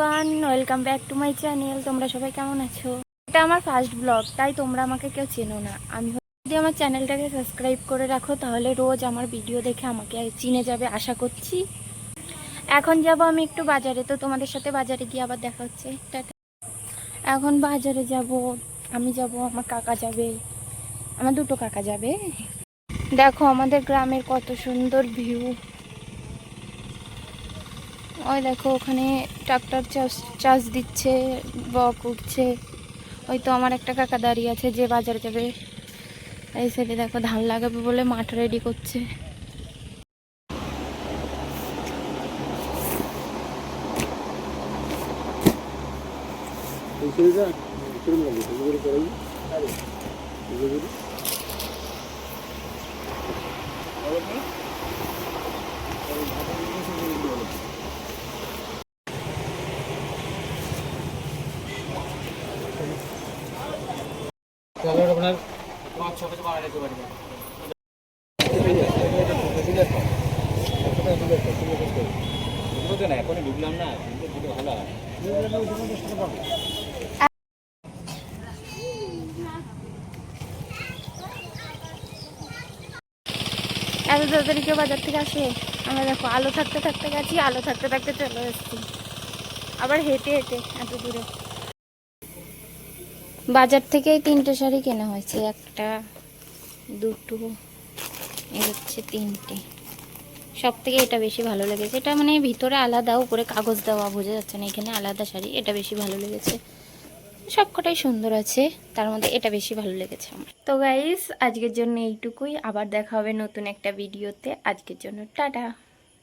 Everyone, welcome back to my channel. তোমরা সবাই কেমন আছো? এটা আমার ফার্স্ট ব্লগ, তাই তোমরা আমাকে কেউ চেনো না। আমি যদি আমার চ্যানেলটাকে সাবস্ক্রাইব করে রাখো তাহলে রোজ আমার ভিডিও দেখে আমাকে চিনে যাবে আশা করছি। এখন যাব আমি একটু বাজারে, তো তোমাদের সাথে বাজারে গিয়ে আবার দেখা হচ্ছে। টাটা। এখন বাজারে যাব, আমি যাব, আমার কাকা যাবে, আমার দুটো কাকা যাবে। দেখো আমাদের গ্রামের কত সুন্দর ভিউ। ওই দেখো ওখানে ট্রাক্টর চাষ দিচ্ছে, বক উঠছে। ওই তো আমার একটা কাকা দাঁড়িয়ে আছে যে বাজার যাবে। এই সাইডে দেখো ধান লাগাবে বলে মাঠ রেডি করছে। এত তাড়াতাড়ি কেউ বাজার থেকে আসে? আমরা দেখো আলো থাকতে থাকতে গেছি, আলো থাকতে থাকতে চলে এসেছি, আবার হেঁটে হেঁটে এত দূরে। বাজার থেকে 3টে শাড়ি কেনা হয়েছে, একটা, দুটো, এই হচ্ছে 3টে। সব থেকে এটা বেশি ভালো লেগেছে। এটা মানে ভিতরে আলাদা, উপরে কাগজ দেওয়া, বোঝা যাচ্ছে না, এখানে আলাদা শাড়ি। এটা বেশি ভালো লেগেছে। সব কটাই সুন্দর আছে, তার মধ্যে এটা বেশি ভালো লেগেছে আমার। তো গাইস, আজকের জন্য এইটুকুই। আবার দেখা হবে নতুন একটা ভিডিওতে। আজকের জন্য টাটা।